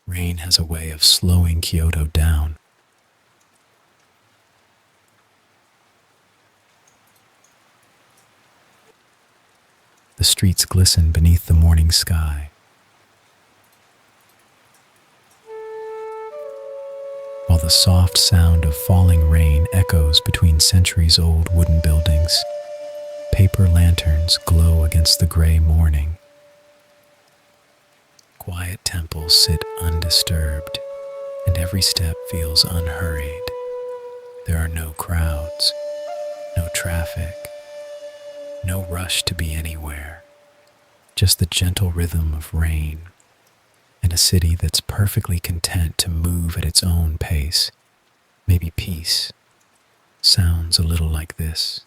Rain has a way of slowing Kyoto down. The streets glisten beneath the morning sky, while the soft sound of falling rain echoes between centuries-old wooden buildings. Paper lanterns glow against the gray morning. Quiet temples sit undisturbed, and every step feels unhurried. There are no crowds, no traffic, no rush to be anywhere. Just the gentle rhythm of rain, and a city that's perfectly content to move at its own pace. Maybe peace sounds a little like this.